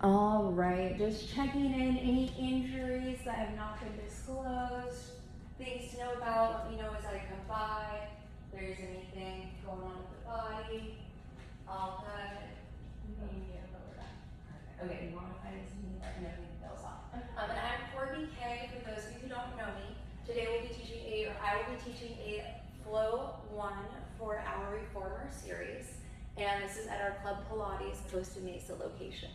All right, just checking in, any injuries that have not been disclosed, things to know about, let me know as I come by, if there's anything going on with the body, all good. Okay, you want to find something that nothing feels off. And I'm Courtney K, for those of you who don't know me. Today I will be teaching a Flow 1 for our Reformer series, and this is at our Club Pilates Costa Mesa location.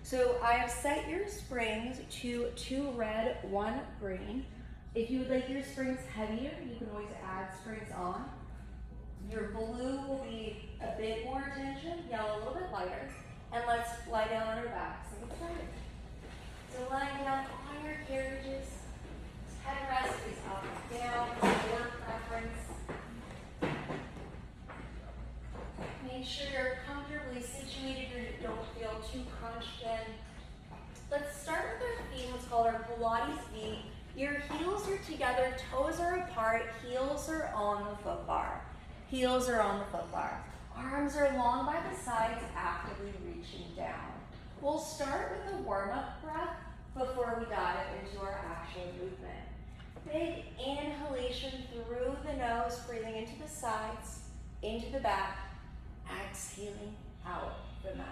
So I have set your springs to 2 red, 1 green. If you would like your springs heavier, you can always add springs on. Your blue will be a bit more tension, yellow a little bit lighter, and let's lie down on our backs and get started. So lying down on your carriages, headrest is up and down, your preference. Make sure you're comfortably situated and you don't feel too crunched in. Let's start with our feet, what's called our Pilates V. Your heels are together, toes are apart, heels are on the foot bar. Heels are on the foot bar. Arms are long by the sides, actively reaching down. We'll start with a warm-up breath before we dive into our actual movement. Big inhalation through the nose, breathing into the sides, into the back, exhaling out the mouth.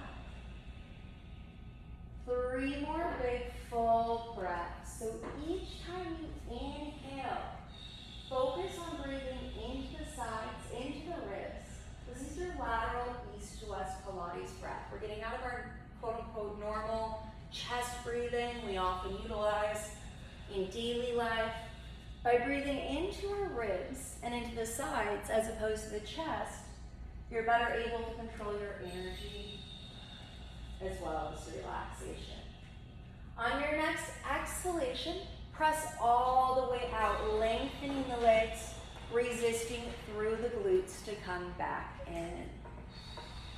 3 more big full breaths. So each time you inhale, focus on breathing into the sides, into the ribs. This is your lateral east to west Pilates breath. We're getting out of our quote unquote normal chest breathing we often utilize in daily life. By breathing into our ribs and into the sides as opposed to the chest, you're better able to control your energy as well as relaxation. On your next exhalation, press all the way out, lengthening the legs, resisting through the glutes to come back in.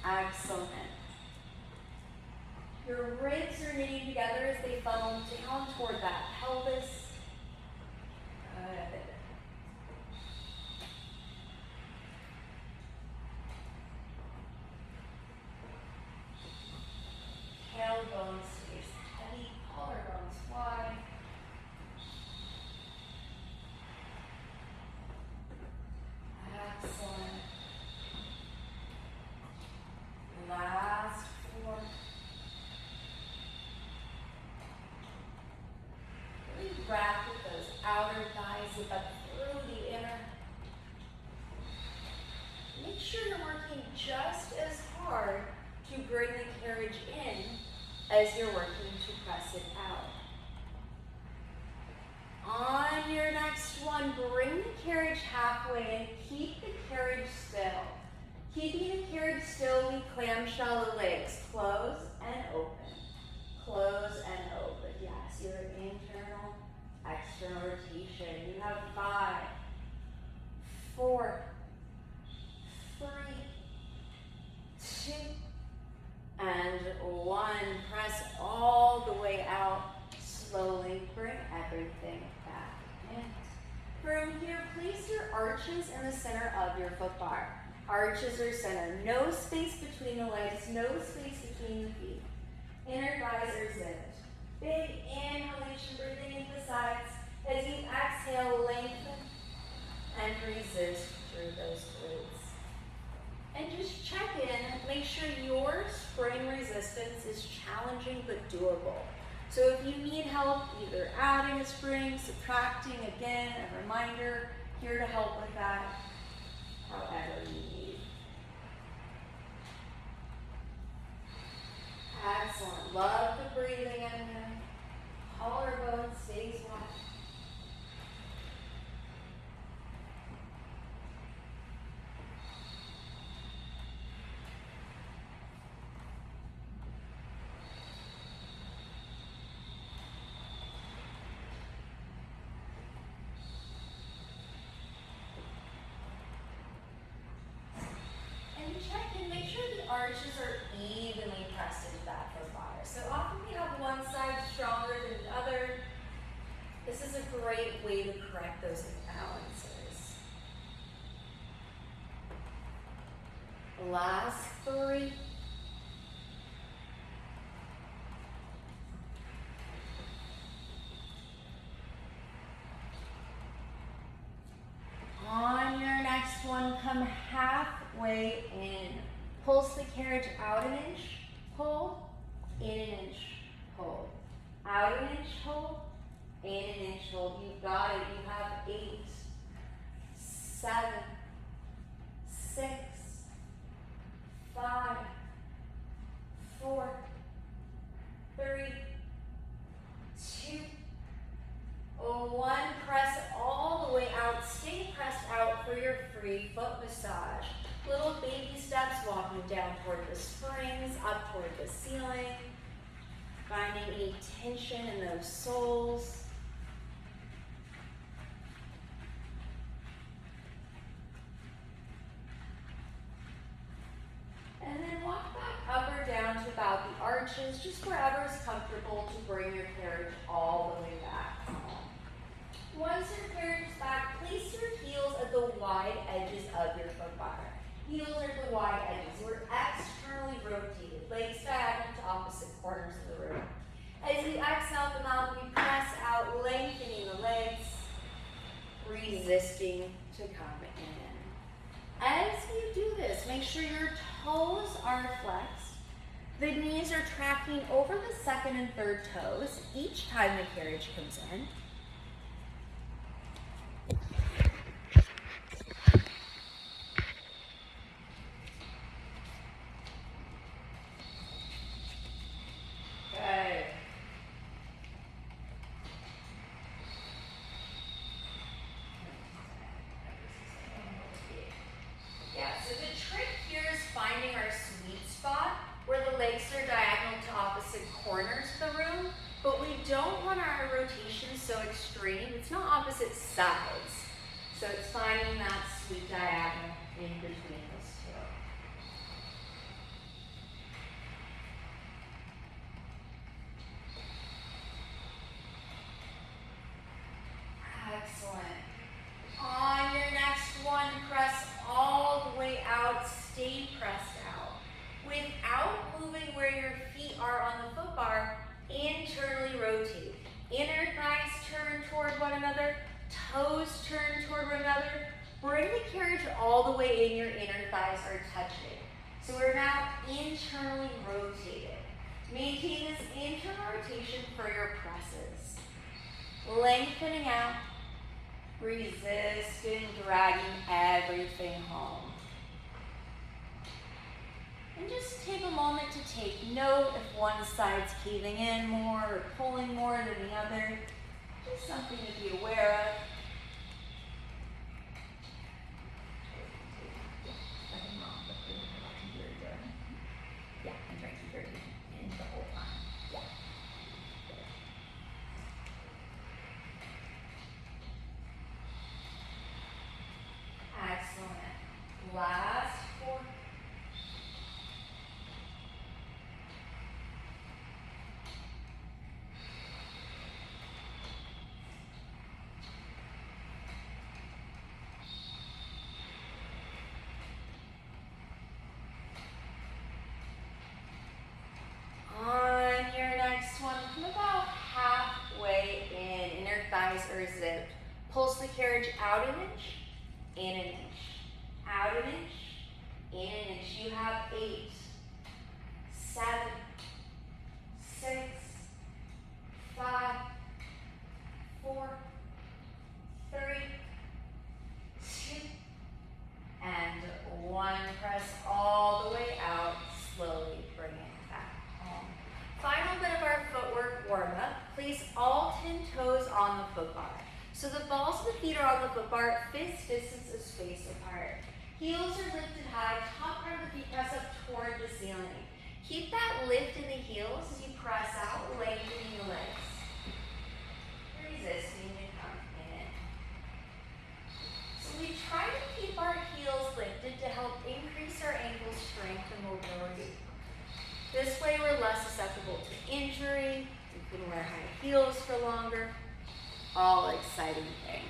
Excellent. Your ribs are knitting together as they funnel down toward that pelvis. Good. Tailbone stays heavy, collarbones wide. Excellent. Last 4. Really wrap with those outer thighs up through the inner. Make sure you're working just as hard to bring the carriage in as you're working to press it out. On your next one, bring the carriage halfway and keep the carriage still. Keeping the carriage still, we clamshell the legs. Close and open. Close and open. Yes, your internal, external rotation. You have 5, 4, 3, 2, and 1. Press all the way out. Slowly bring everything back in. From here, place your arches in the center of your foot bar. Arches are center. No space between the legs, no space between the feet. Inner thighs are zipped. Big inhalation, breathing into the sides. As you exhale, lengthen and resist through those glutes. And just check in, make sure your spring resistance is challenging but doable. So if you need help either adding a spring, subtracting, again, a reminder, here to help with that, however you need. Excellent. Love the breathing in here. Collarbone stays wide. Check and make sure the arches are evenly pressed into that foot bar. So often we have one side stronger than the other. This is a great way to correct those imbalances. Last 3. carriage out an inch, hold, in an inch, hold. Out an inch, hold, in an inch, hold. You've got it. You have 8, 7, 6, 5, 4, 3, 2, 1. Press all the way out. Stay pressed out for your free foot massage. Little baby steps, walking down toward the springs, up toward the ceiling. Finding any tension in those soles. And then walk back up or down to about the arches, just wherever is comfortable to bring your carriage all the way back home. Once your carriage is back, place your heels at the wide edges of your foot bar. Heels are at the wide edges. We're externally rotated, legs diagonal to opposite corners of the room. As you exhale the mouth, we press out, lengthening the legs, resisting to come in. As you do this, make sure your toes are flexed. The knees are tracking over the second and third toes each time the carriage comes in. Good. Yeah, so the trick here is finding our sweet spot where the legs are diagonal to opposite corners of the room, but we don't want our rotation so extreme. It's not opposite sides. So it's finding that sweet diagonal in between those two. Excellent. On your next one, press all the way out, stay pressed out. Without moving where your feet are on the foot bar, internally rotate. Inner thighs turn toward one another, toes turn toward one another. Bring the carriage all the way in, your inner thighs are touching. So we're now internally rotated. Maintain this internal rotation for your presses. Lengthening out. Resisting, dragging everything home. And just take a moment to take note if one side's caving in more or pulling more than the other. Just something to be aware of. Nothing wrong with the computer. Yeah, I'm trying to keep her in the whole time. Yeah. Excellent. Last 4. On your next one, come about halfway in. Inner thighs are zipped. Pulse the carriage out an inch, in an inch. Out an inch, in an inch. You have 8, 7, 6, 5, 4, 3, 2, and 1. Press all the way out. Slowly bring it back home. Final bit of our footwork warm-up. Place all 10 toes on the foot bar. So the balls of the feet are on the foot bar, fist distance of space apart. Heels are lifted high, top part of the feet press up toward the ceiling. Keep that lift in the heels as you press out, lengthening the legs. Resisting to come in. So we try to keep our heels lifted to help increase our ankle strength and mobility. This way we're less susceptible to injury. We can wear high heels for longer. All exciting things.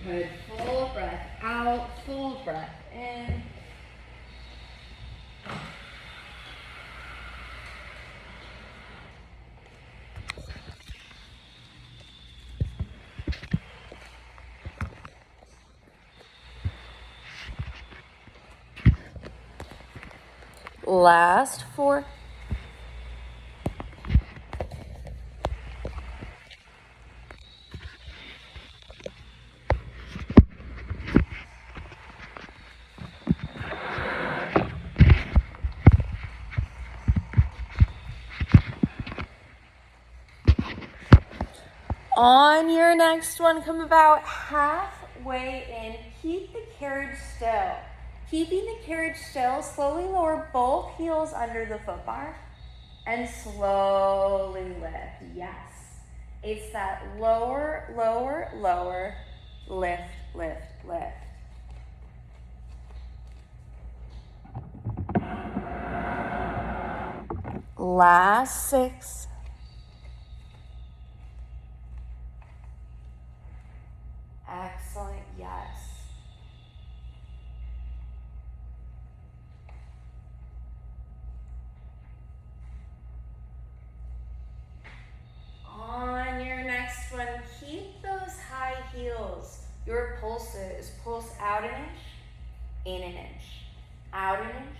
Good, full breath out, full breath in. Last 4. On your next one, come about halfway in. Keep the carriage still. Keeping the carriage still, slowly lower both heels under the foot bar and slowly lift. Yes. It's that lower, lower, lower, lift, lift, lift. Last 6. Excellent, yes. On your next one, keep those high heels. Your pulses, pulse out an inch, in an inch, out an inch,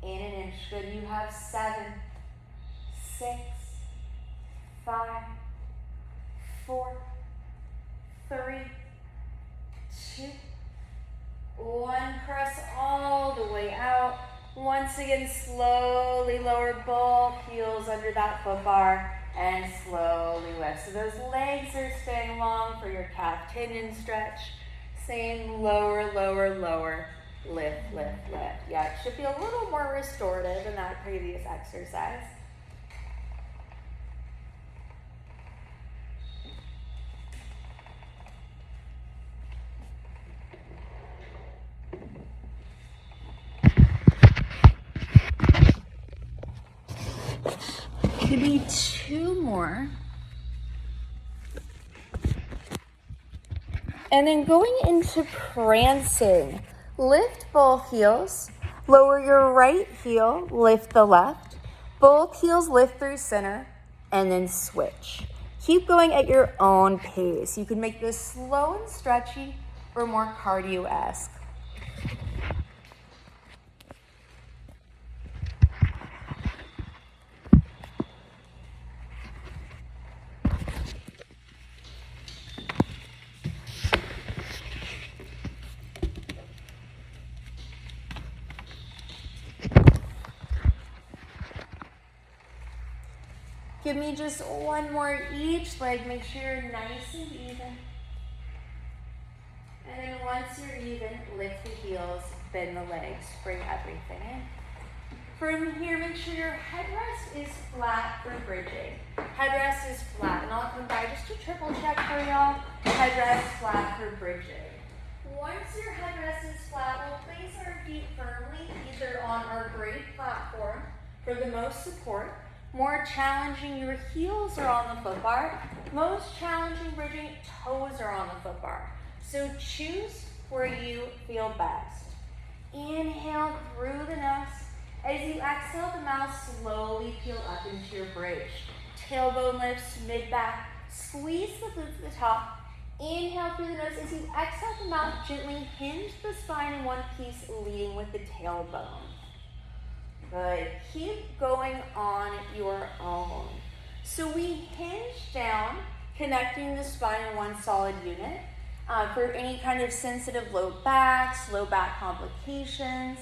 in an inch. Good, you have 7, 6, 5, 4, 3, 2, 1. Press all the way out. Once again, slowly lower both heels under that foot bar and slowly lift. So those legs are staying long for your calf tendon stretch. Same lower, lower, lower, lift, lift, lift. Yeah, it should be a little more restorative than that previous exercise. Give me 2 more. And then going into prancing, lift both heels, lower your right heel, lift the left, both heels lift through center, and then switch. Keep going at your own pace. You can make this slow and stretchy or more cardio-esque. Give me just 1 more each leg. Make sure you're nice and even. And then once you're even, lift the heels, bend the legs, bring everything in. From here, make sure your headrest is flat for bridging. Headrest is flat, and I'll come by just to triple check for y'all. Headrest flat for bridging. Once your headrest is flat, we'll place our feet firmly either on our grade platform for the most support. More challenging, your heels are on the foot bar. Most challenging bridging, toes are on the foot bar. So choose where you feel best. Inhale through the nose. As you exhale, the mouth slowly peel up into your bridge. Tailbone lifts, mid-back. Squeeze the glutes at the top. Inhale through the nose. As you exhale the mouth, gently hinge the spine in one piece, leading with the tailbone. Good. Keep going on your own. So we hinge down, connecting the spine in one solid unit. For any kind of sensitive low back complications.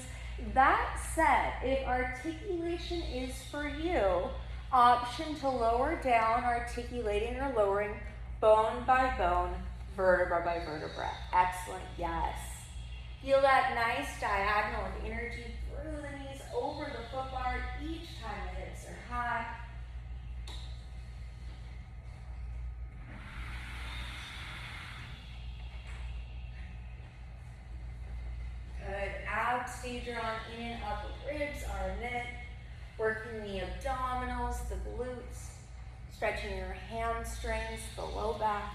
That said, if articulation is for you, option to lower down, articulating or lowering bone by bone, vertebra by vertebra. Excellent, yes. Feel that nice diagonal of energy through the knees, over the foot bar each time the hips are high. Good. Ab stager on in and up, ribs are knit. Working the abdominals, the glutes, stretching your hamstrings, the low back.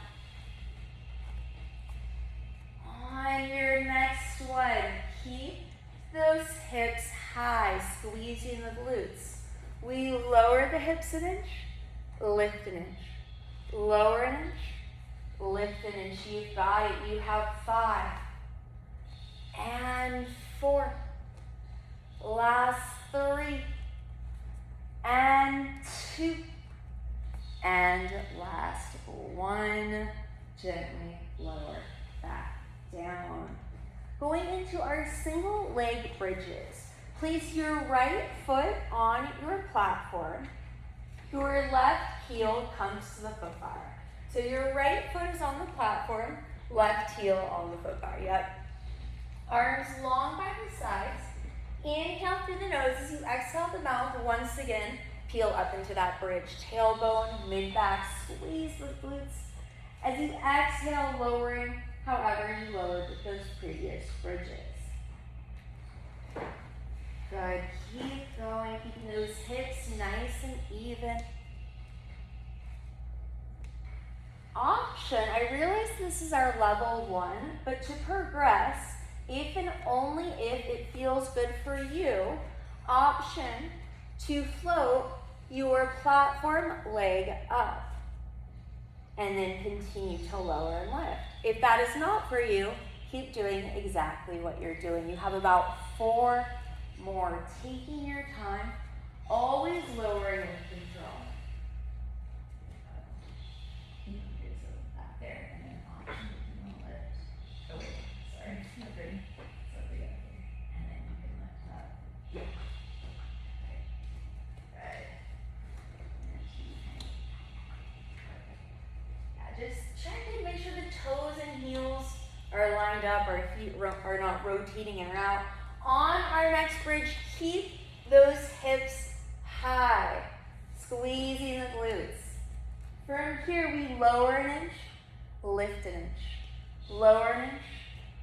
On your next one, keep those hips high, squeezing the glutes. We lower the hips an inch, lift an inch. Lower an inch, lift an inch. You've got it. You have 5 and 4. Last 3, and 2, and last 1. Gently lower back down. Going into our single leg bridges. Place your right foot on your platform. Your left heel comes to the foot bar. So your right foot is on the platform, left heel on the foot bar. Yep. Arms long by the sides. Inhale through the nose as you exhale the mouth. Once again, peel up into that bridge. Tailbone, mid-back, squeeze the glutes. As you exhale, lowering however you lowered those previous bridges. Good. Keep going, keeping those hips nice and even. Option, I realize this is our level 1, but to progress, if and only if it feels good for you, option to float your platform leg up and then continue to lower and lift. If that is not for you, keep doing exactly what you're doing. You have about 4 more. Taking your time, always lowering with control. Back there, and then option to lift. Oh wait, sorry, no good. So we got here, and then you can lift up. Okay. Good. And keep hanging. Yeah, just check in, make sure the toes and heels are lined up, or feet are not rotating in or out. On our next bridge, keep those hips high, squeezing the glutes. From here, we lower an inch, lift an inch. Lower an inch,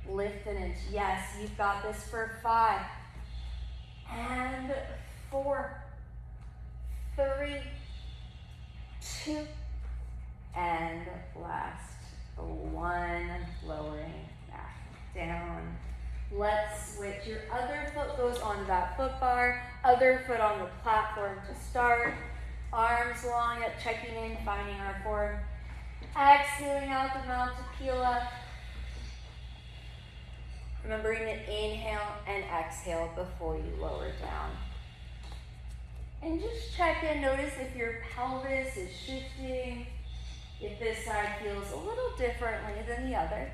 lift an inch. Yes, you've got this for 5, and 4, 3, 2, and last 1, lowering back down. Let's switch. Your other foot goes onto that foot bar, other foot on the platform to start. Arms long up, checking in, finding our form. Exhaling out the mouth to peel up. Remembering to inhale and exhale before you lower down. And just check in, notice if your pelvis is shifting, if this side feels a little differently than the other.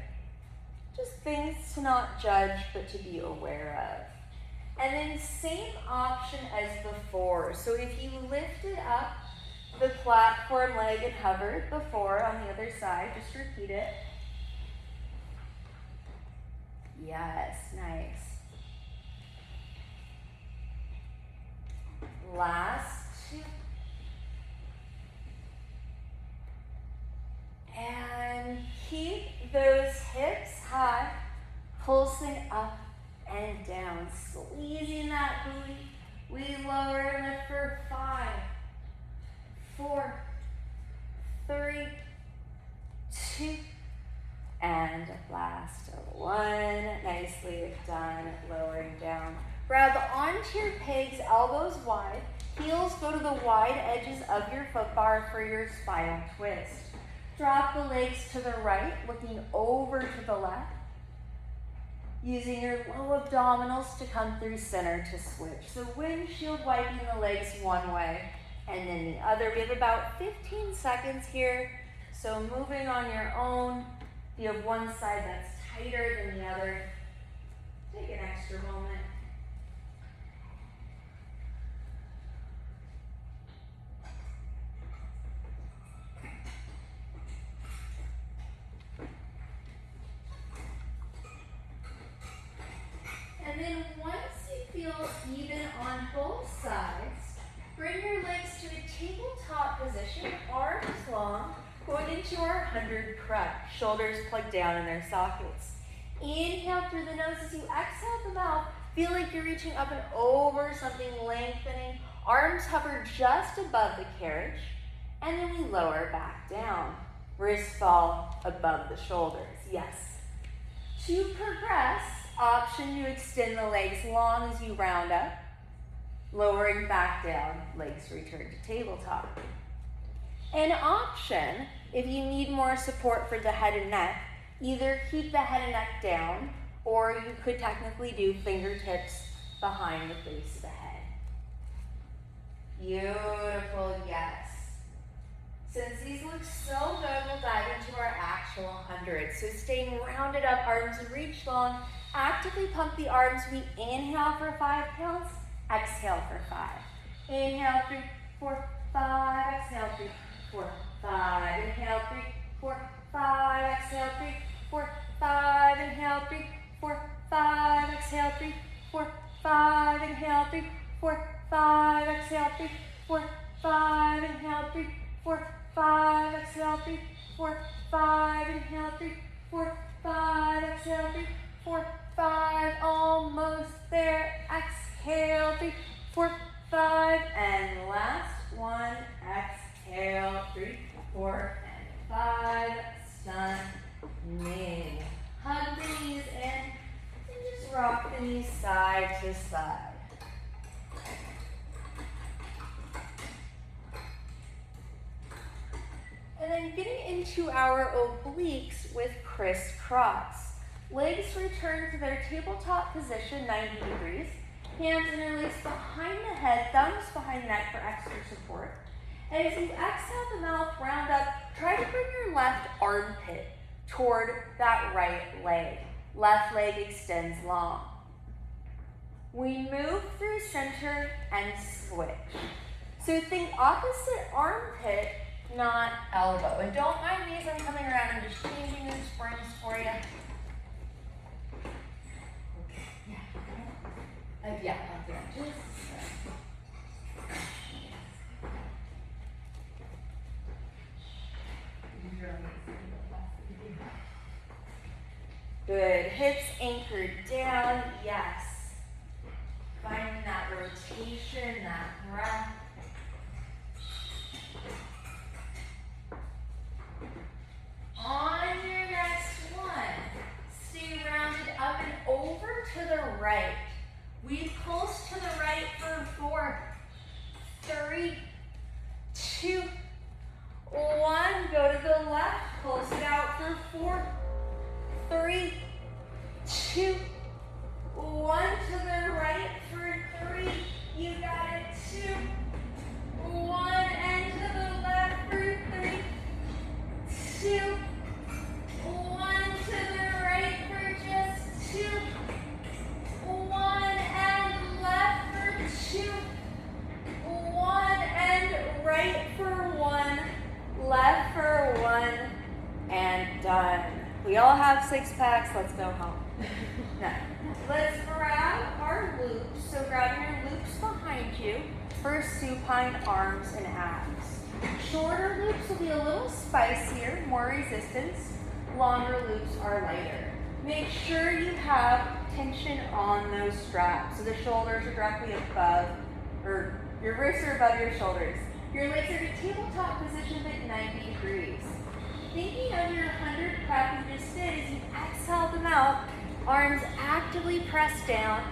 Just things to not judge, but to be aware of. And then same option as before. So if you lifted up the platform leg and hovered before on the other side, just repeat it. Yes, nice. Last 2. And keep those hips high, pulsing up and down, squeezing that booty. We lower and lift for 5, 4, 3, 2, and last 1. Nicely done, lowering down. Grab onto your pegs, elbows wide. Heels go to the wide edges of your foot bar for your spinal twist. Drop the legs to the right, looking over to the left. Using your low abdominals to come through center to switch. So windshield wiping the legs one way and then the other. We have about 15 seconds here. So moving on your own. If you have one side that's tighter than the other, take an extra moment. And then once you feel even on both sides, bring your legs to a tabletop position, arms long, going into our 100 crunch. Shoulders plugged down in their sockets. Inhale through the nose as you exhale the mouth. Feel like you're reaching up and over something, lengthening. Arms hover just above the carriage. And then we lower back down. Wrists fall above the shoulders. Yes. To progress, option to extend the legs long as you round up. Lowering back down, legs return to tabletop. An option, if you need more support for the head and neck, either keep the head and neck down, or you could technically do fingertips behind the base of the head. Beautiful, yes. Since these look so good, we'll dive into our actual 100. So staying rounded up, arms reach long. Actively pump the arms. We inhale for 5 counts. Exhale for 5. Inhale, 3, 4, 5. Exhale, 3, 4, 5. Inhale, 3, 4, 5. Exhale, 3, 4, 5. Inhale, 3, 4, 5. Exhale, 3, 4, 5. Inhale, 3, 4, 5. Exhale, 3, 4, 5. Inhale, 3, 4, 5. Exhale, 3, 4, 5. Inhale, 3, 4, 5. Exhale, 3, 4, 5. Almost there. Exhale, 3, 4, 5. And last one. Exhale, 3, 4, and 5. Stunning. Hug the knees in and just rock the knees side to side. And then getting into our obliques with crisscross. Legs return to their tabletop position, 90 degrees. Hands interlace behind the head, thumbs behind the neck for extra support. And as you exhale the mouth, round up, try to bring your left armpit toward that right leg. Left leg extends long. We move through center and switch. So think opposite armpit, not elbow. And don't mind me as I'm coming around, I'm just changing those springs for you. Yeah, I'll do it. Just good. Hips anchored down. Yes. Finding that rotation, that breath. On your next one, stay rounded up and over to the right. We pulse to the right for 4, 3, 2, 1. Go to the left, pulse it out for 4, 3, 2, 1. To the right for 3. You got it. 2, 1. And to the left for 3, 2, 1. To the right for just 2, 1. And left for 2, 1. And right for 1. Left for 1. And done. We all have 6 packs. Let's go home. No. Let's grab our loops. So grab your loops behind you for supine arms and abs. Shorter loops will be a little spicier, more resistance. Longer loops are lighter. Make sure you have tension on those straps. So the shoulders are directly above, or your wrists are above your shoulders. Your legs are in tabletop position at 90 degrees. Thinking of your 100 prep you just did, as you exhale them out, arms actively press down,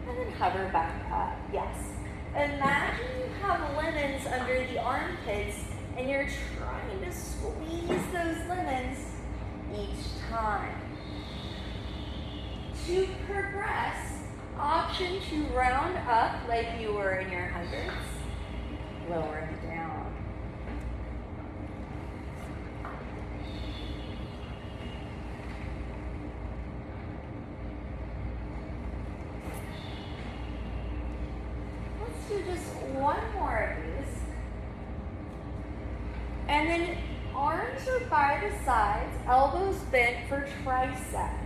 and then hover back up. Yes. Imagine you have lemons under the armpits, and you're trying to squeeze those lemons each time. To progress, option to round up like you were in your hundreds, lower it down. Let's do just one more of these. And then arms are by the sides, elbows bent for triceps.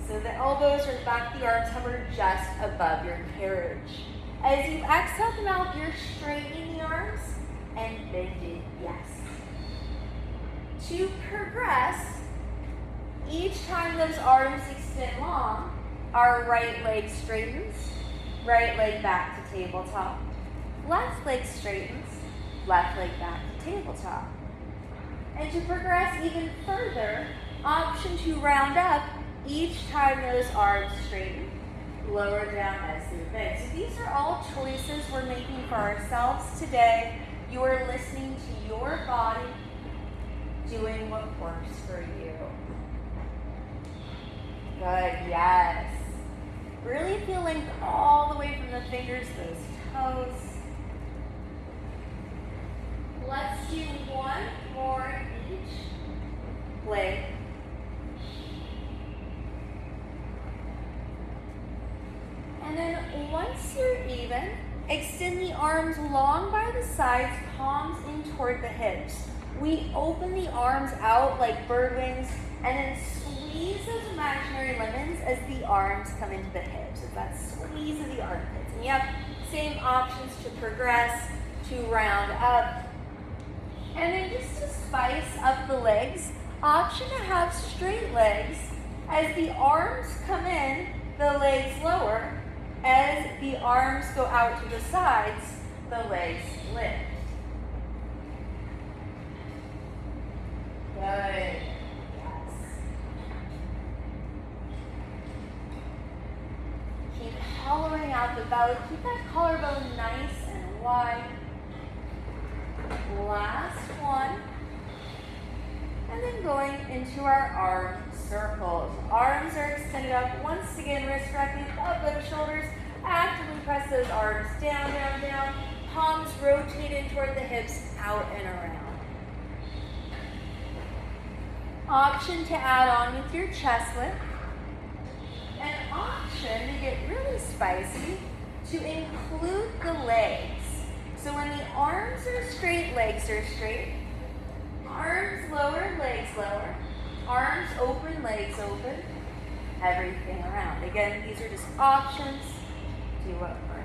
So the elbows are back, the arms hover just above your carriage. As you exhale them out, you're straightening the arms and bending, yes. To progress, each time those arms extend long, our right leg straightens, right leg back to tabletop. Left leg straightens, left leg back to tabletop. And to progress even further, option to round up each time those arms straighten, lower down as they bend. So these are all choices we're making for ourselves today. You are listening to your body, doing what works for you. Good, yes. Really feel length all the way from the fingers to those toes. leg. And then once you're even, extend the arms long by the sides, palms in toward the hips. We open the arms out like bird wings and then squeeze those imaginary lemons as the arms come into the hips. So that squeeze of the armpits. And you have same options to progress, to round up. And then just to spice up the legs, option to have straight legs. As the arms come in, the legs lower. As the arms go out to the sides, the legs lift. Good. Yes. Keep hollowing out the belly. Keep that collarbone nice and wide. Last one. And then going into our arm circles. Arms are extended up. Once again, wrist directly above those shoulders. Actively press those arms down, down, down. Palms rotated toward the hips, out and around. Option to add on with your chest lift. An option to get really spicy, to include the legs. So when the arms are straight, legs are straight. Arms lower, legs lower. Arms open, legs open. Everything around. Again, these are just options. Do what works.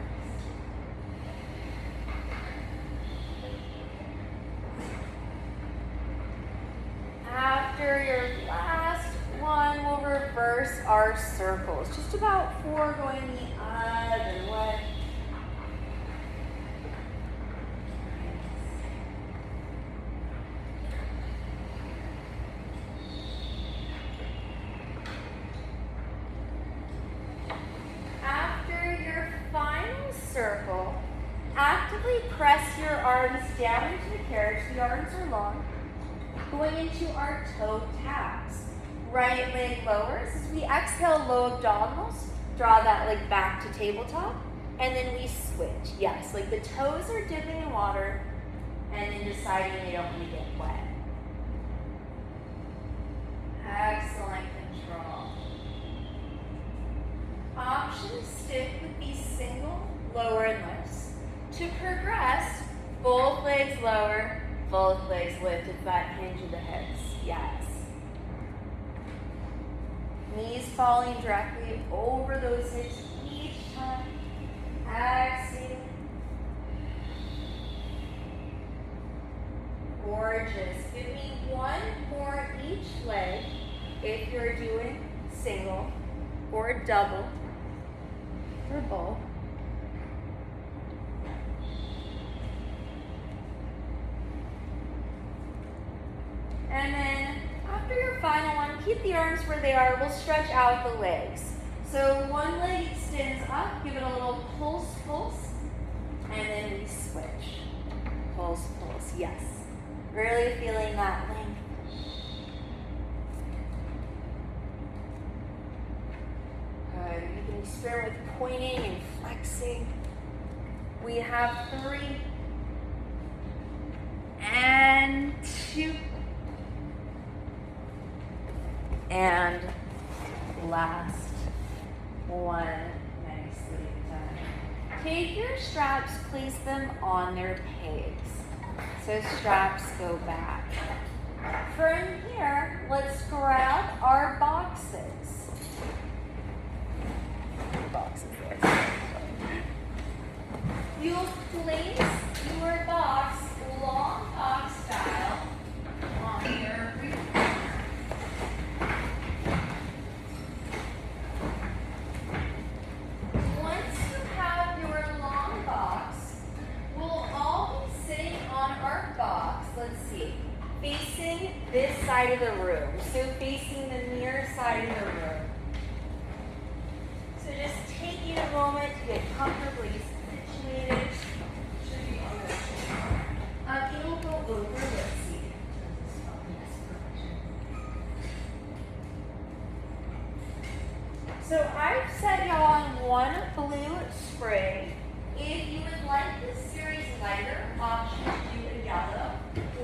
After your last one, we'll reverse our circles. Just about 4 going the other way. After your final circle, actively press your arms down into the carriage. The arms are long. Going into our toe taps. Right leg lowers. As we exhale, low abdominals. Draw that leg back to tabletop. And then we switch. Yes, like the toes are dipping in water and then deciding they don't want to get wet. Excellent control. Option, stick with these single lower lifts. To progress, both legs lower, both legs lift. It's that hinge of the hips. Yes. Knees falling directly over those hips each time. Exhale. Gorgeous. Give me one more each leg if you're doing single or double or both. And then after your final one, keep the arms where they are. We'll stretch out the legs. So one leg extends up, give it a little pulse, pulse, and then we switch. Pulse, pulse, yes. Really feeling that length. Good. You can experiment with pointing and flexing. We have 3 and 2. And last one. Nicely done. Take your straps, place them on their pegs. So straps go back. From here, let's grab our boxes. Boxes there. You'll place your box, long box style, on your recliner. Once you have your long box, we'll all be sitting on our box, let's see, facing this side of the room. So facing the near side of the room. So just taking a moment to get comfortably situated. Should be on this. It'll go over, let's see. So I've set y'all on one blue spray. If you would like this series lighter, option to do a yellow,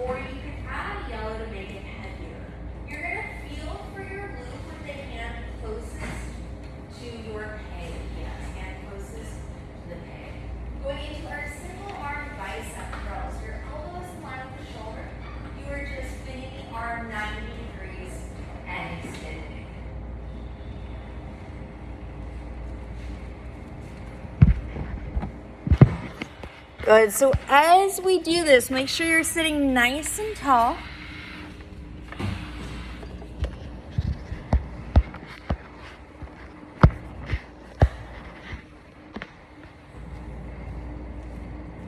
or you can add yellow to make it heavier. You're going to Good. So as we do this, make sure you're sitting nice and tall.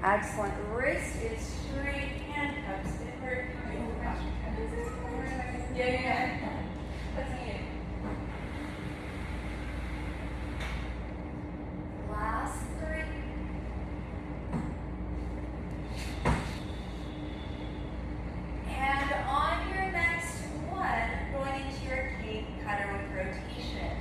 Excellent. Wrist is straight, handcuffs. Yeah. Last 3. And on your next one, going into your cake cutter with rotation.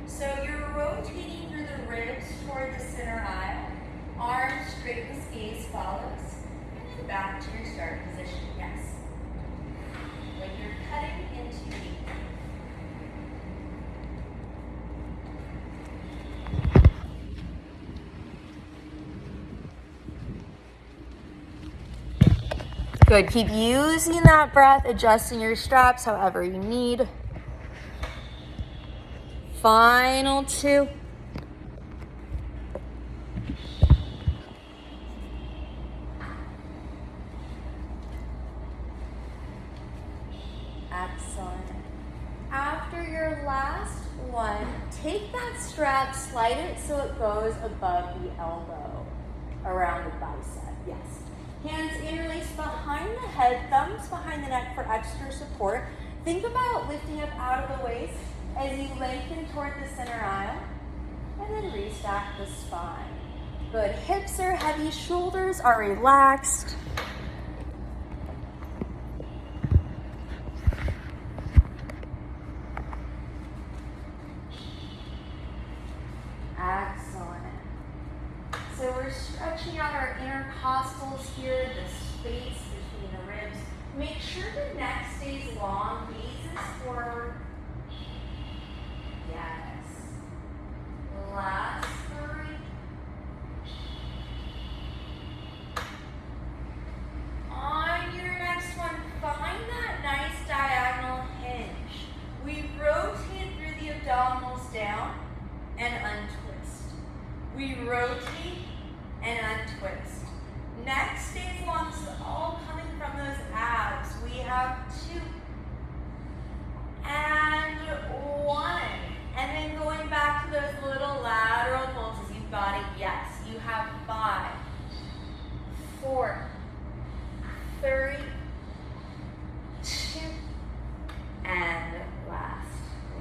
So you're rotating through the ribs toward the center aisle. Arms straight as gaze follows. And then back to your start position. Yes. When you're cutting into cake. Good. Keep using that breath, adjusting your straps however you need. Final 2. Excellent. After your last one, take that strap, slide it so it goes above the elbow, around the bicep. Yes. Hands interlaced behind the head, thumbs behind the neck for extra support. Think about lifting up out of the waist as you lengthen toward the center aisle, and then restack the spine. Good. Hips are heavy, shoulders are relaxed. Excellent. So we're stretching out our intercostals here, the space between the ribs. Make sure the neck stays long, gazes forward. Yes. Last 3. On your next one, find that nice diagonal hinge. We rotate through the abdominals down and untwist. We rotate and untwist. Neck stays long, so all coming from those abs. We have 2 and 1. And then going back to those little lateral pulses. You've got it. Yes. You have 5, 4, 3, 2, and last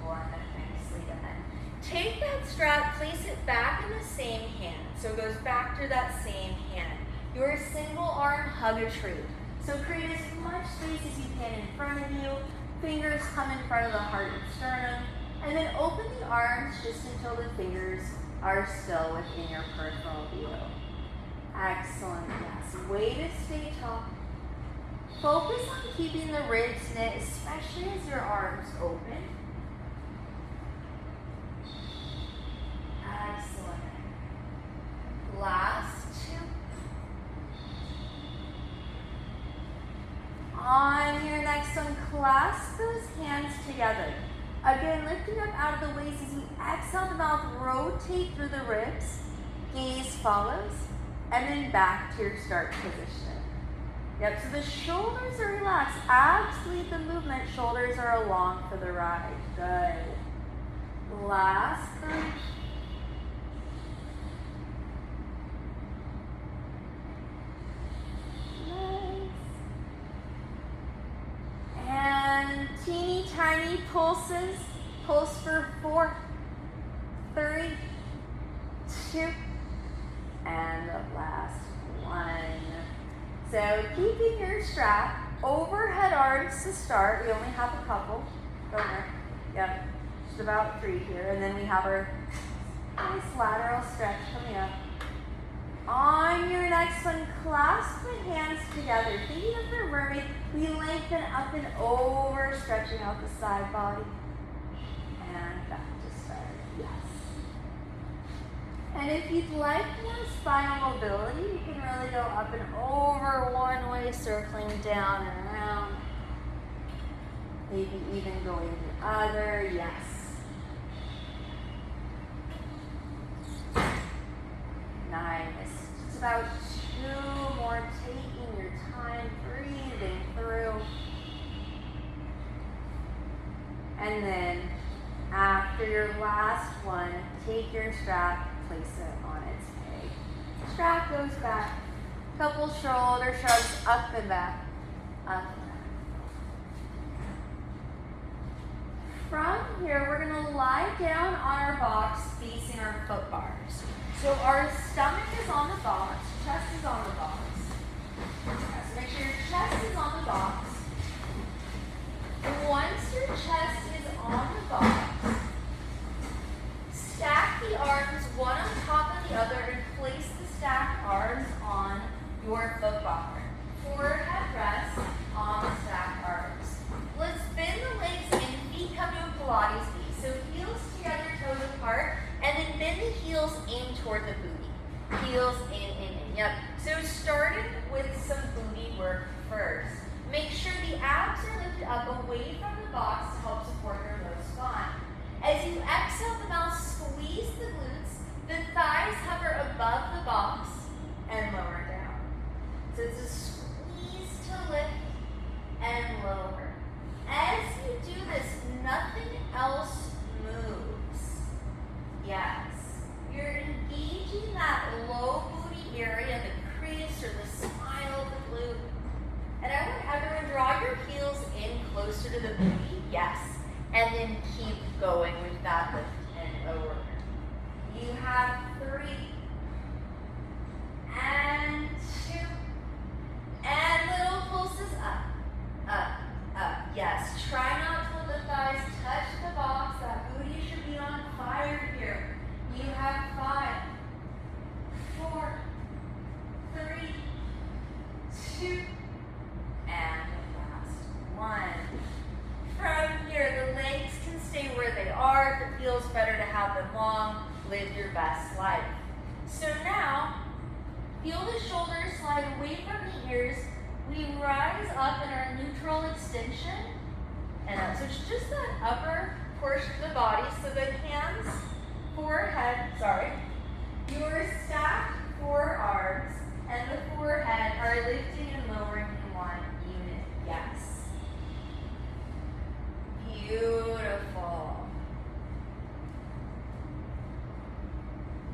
1. Nicely done. Take that strap, place it back in the same hand. So it goes back through that same hand. Your single arm hug a tree. So create as much space as you can in front of you. Fingers come in front of the heart and sternum. And then open the arms just until the fingers are still within your peripheral view. Excellent. Yes. Way to stay tall. Focus on keeping the ribs knit, especially as your arms open. Excellent. Last 2. On your next one, clasp those hands together. Again, lifting up out of the waist as you exhale the mouth, rotate through the ribs. Gaze follows, and then back to your start position. Yep, so the shoulders are relaxed. Abs lead the movement, shoulders are along for the ride. Good. Last 3. And teeny tiny pulses. Pulse for 4, 3, 2, and the last 1. So keeping your strap, overhead arms to start. We only have a couple. Don't worry. Yep, just about 3 here. And then we have our nice lateral stretch coming up. On your next one, clasp the hands together. Thinking of the mermaid, we lengthen up and over, stretching out the side body. And back to start, yes. And if you'd like more spinal mobility, you can really go up and over one way, circling down and around. Maybe even going the other, yes. Nice. It's about 2 And then after your last one, take your strap, place it on its peg. Strap goes back. Couple shoulder shrugs up and back. Up and back. From here, we're gonna lie down on our box facing our foot bars. So our stomach is on the box, chest is on the box. So make sure your chest is on the box. Once your chest is on the box, stack the arms one on top of the other and place the stacked arms on your foot bar. Forehead rests on the stacked arms. Let's bend the legs in, feet come to a Pilates V. So heels together, toes apart, and then bend the heels in toward the booty. Heels in. Yep. So starting with some booty work first. Make sure the abs are lifted up away from the box to help support your low spine. As you exhale the mouth, squeeze the glutes. The thighs hover above the box and lower down. So it's a squeeze to lift and lower. As you do this, nothing else moves. Yes. You're engaging that low booty area, the crease or the smile of the glute. And I want everyone draw your heels in closer to the booty, yes. And then keep going with that lift and over. You have 3 and 2 and little pulses up, up, up. Yes, try not to let the thighs touch the box. That booty should be on fire here. You have 5, 4, 3, 2, and last one. From here, the legs can stay where they are. If it feels better to have them long, live your best life. So now, feel the shoulders slide away from the ears. We rise up in our neutral extension and up. So it's just that upper portion of the body. So the hands, your stacked forearms and the forehead are lifting and lowering in one unit. Yes. Beautiful.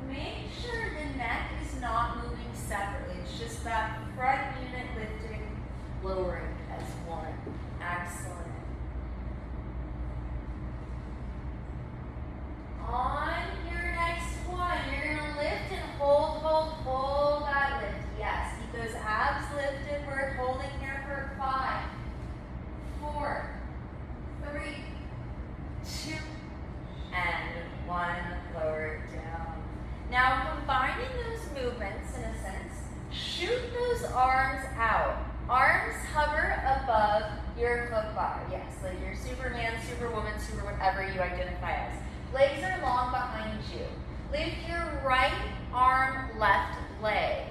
Make sure the neck is not moving separately. It's just that front unit lifting, lowering as one. Excellent. On your next one, you're going to lift and hold that lift. Yes, keep those abs lifted. We're holding here for 5, 4, 3, 2, and 1. Lower it down. Now, combining those movements, in a sense, shoot those arms out. Arms hover above your foot bar. Yes, like you're Superman, Superwoman, Super whatever you identify as. Legs are long behind you. Lift your right arm, left leg.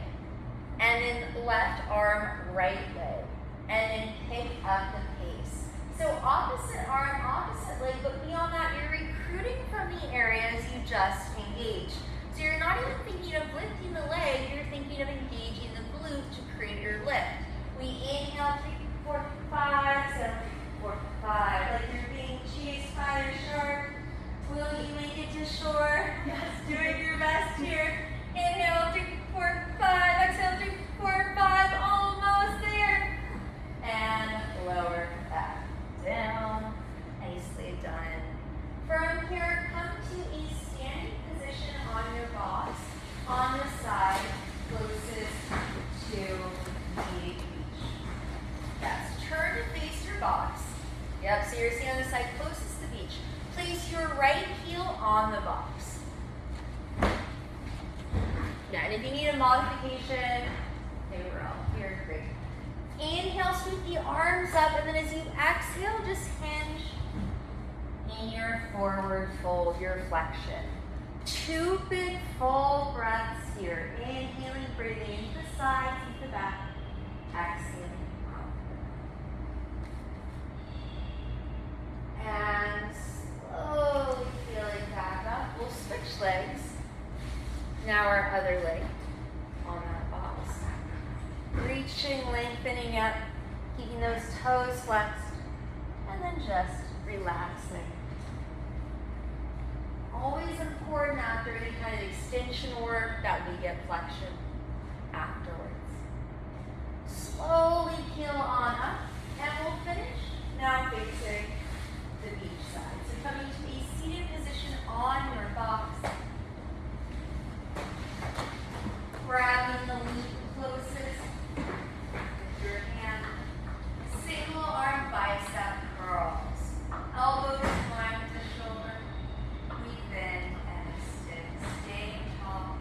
And then left arm, right leg. And then pick up the pace. So opposite arm, opposite leg, but beyond that, you're recruiting from the areas you just engaged. So you're not even thinking of lifting the leg, you're thinking of engaging the glute to create your lift. We inhale, 3, 4, 5, exhale, 3, 4, 5. Like you're being chased by a shark. Will you make it to shore? Yes, doing your best here. Inhale, 3, 4, 5. Exhale, 3, 4, 5. Almost there. And lower back down. Nicely done. From here, come to a standing position on your box on the side closest to the beach. Yes, turn to face your box. Yep, so you're sitting on the side closest to the beach. Place your right heel on the box. Yeah, and if you need a modification, they were all here. Great. Inhale, sweep the arms up, and then as you exhale, just hinge in your forward fold, your flexion. 2 big full breaths here. Inhaling, breathing into the sides, into the back. Exhaling out. And slowly feeling back up. We'll switch legs. Now our other leg on that box. Reaching, lengthening up, keeping those toes flexed, and then just relaxing. Always important after any kind of extension work that we get flexion afterwards. Slowly peel on up, and we'll finish now facing the beach side. So coming to a seated position on your box, grabbing the knee closest with your hand, single arm bicep curls, elbows in line with the shoulder, breathe in and extend, staying tall.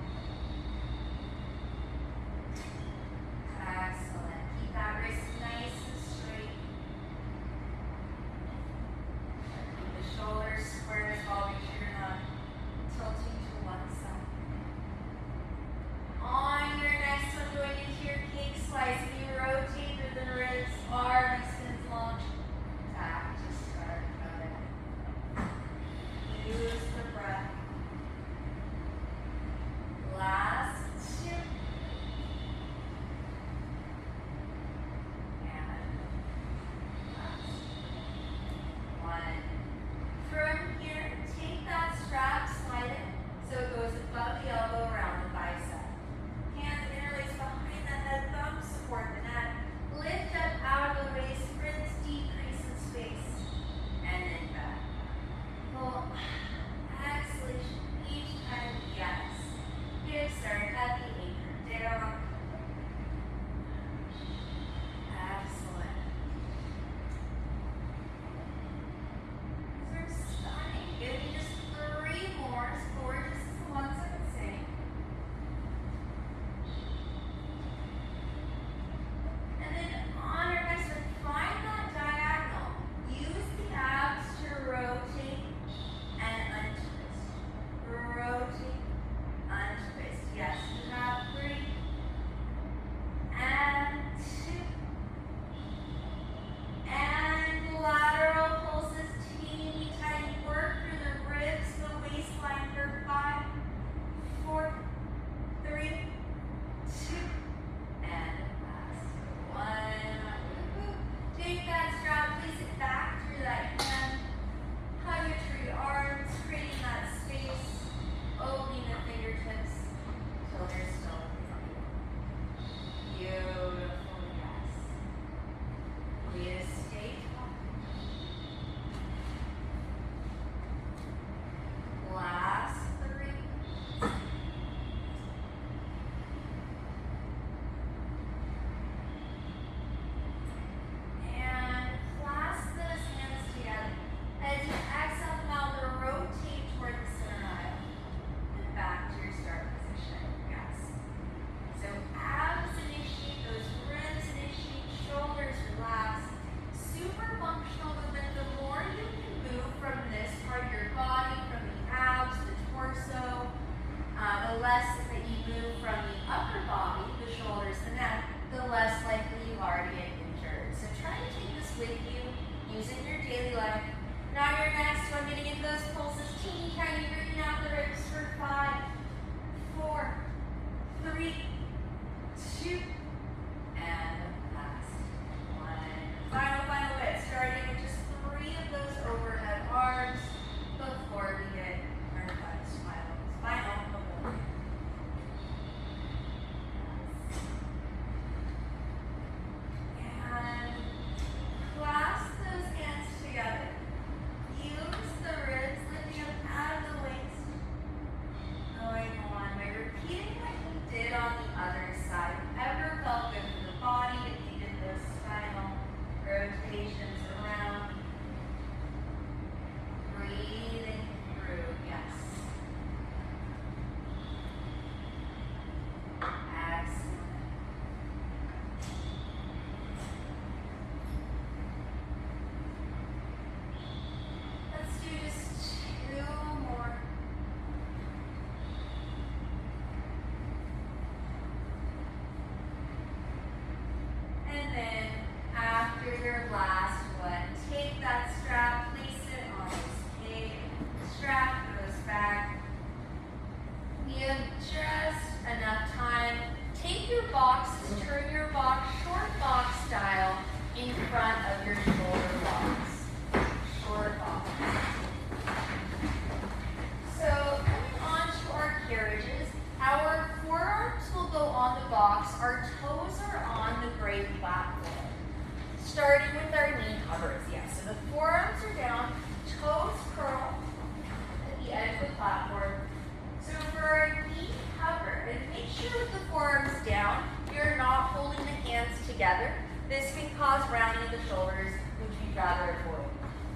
This can cause rounding of the shoulders, which we'd rather avoid.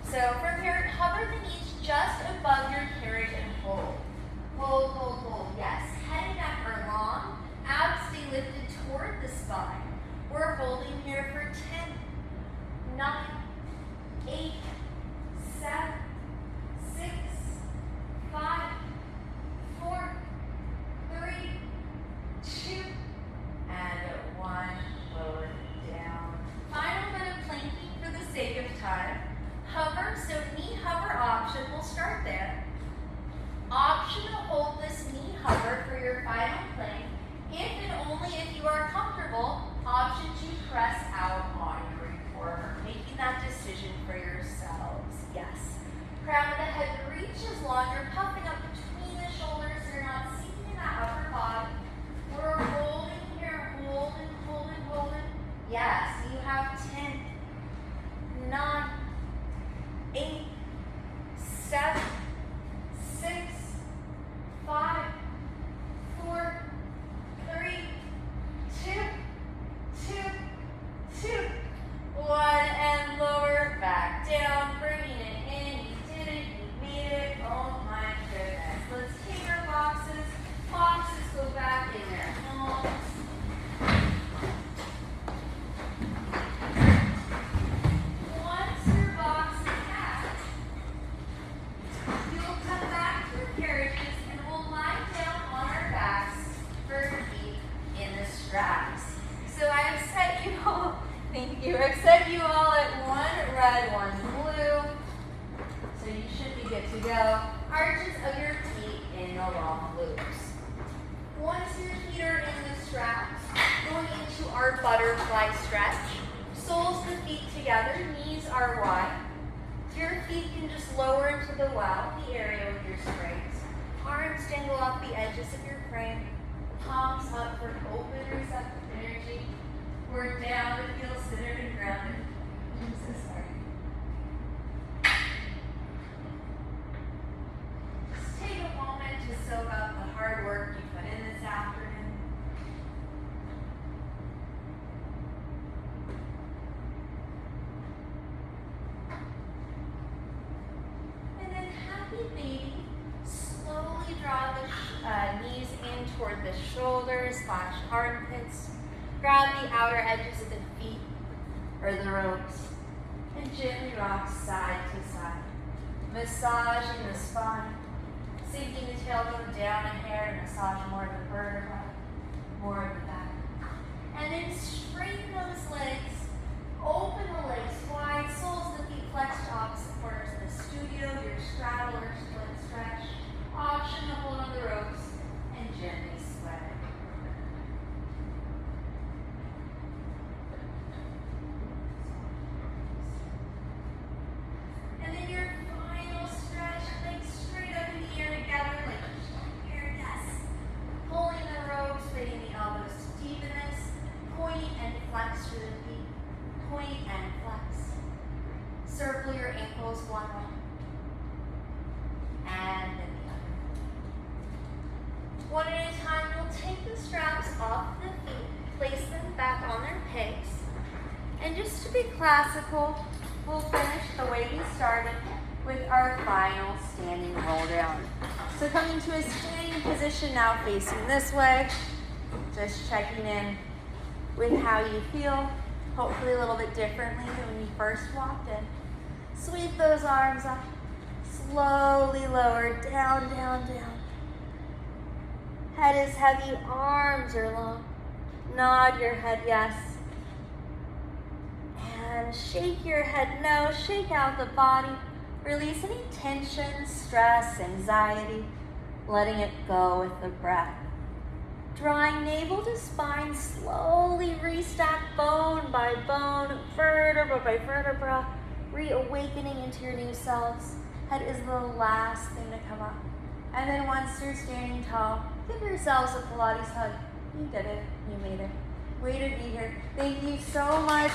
So from here, hover the knees just above your carriage and hold. Hold, hold, hold. Yes. Head and neck are long. Abs stay lifted toward the spine. We're holding here for 10, 9, 8, 7, 6, 5, 4, 3, 2, and 1. Lower down. Final bit of planking for the sake of time. Hover, so knee hover option, we'll start there. Option to hold this knee hover for your final plank. If and only if you are comfortable, option to press out on your reformer, making that decision for yourselves. Yes. Crown of the head reaches long. You're puffing up between the shoulders. So you're not sinking in that upper body. We're holding here, holding, holding, holding. Yes, you have 10, 9, 8, 7, 6, 5, 4, 3, 2, 2, 2, 1, and lower back down, bringing it in. You did it, you made it. Oh my goodness. Let's take our boxes. Boxes go back in their homes. Once your box is packed, you'll come back to your carriages and we'll lie down on our backs for feet in the straps. So I've set you all, thank you, I've set you all at one red, one blue. So you should be good to go. Arches of your feet in the long loops. Once your feet are in the straps, going into our butterfly stretch. Soles of the feet together, knees are wide. Your feet can just lower into the wow, the area with your springs. Arms dangle off the edges of your frame. Palms up for open receptive energy. We're down to feel centered and grounded. I'm so sorry. Just take a moment to soak up the hard work you put in this afternoon. And then happy baby, slowly draw the knees in toward the shoulders / armpits. Grab the outer edges of the feet or the ropes and gently rock side to side. Massaging the spine, sinking the tailbone down a hair to massage more of the vertebra, more of the back. And then straighten those legs, open the legs wide, soles of the feet flex to opposite corners of the studio, your straddle or split stretch. Option to hold on the ropes and gently sweat it. And then your final stretch, legs straight up in the air together, like here, yes. Pulling the ropes, bringing the elbows to deepen this. Point and flex through the feet. Point and flex. Circle your ankles one way. And then the other. One at a time, we'll take the straps off the feet, place them back on their pegs. And just to be classical, we'll finish the way we started with our final standing roll down. So coming to a standing position now, facing this way, just checking in with how you feel, hopefully a little bit differently than when you first walked in. Sweep those arms up, slowly lower, down, down, down. Head is heavy, arms are long. Nod your head yes. And shake your head no, shake out the body. Release any tension, stress, anxiety, letting it go with the breath. Drawing navel to spine, slowly restack bone by bone, vertebra by vertebra, reawakening into your new selves. Head is the last thing to come up. And then once you're standing tall, give yourselves a Pilates hug. You did it. You made it. Way to be here. Thank you so much.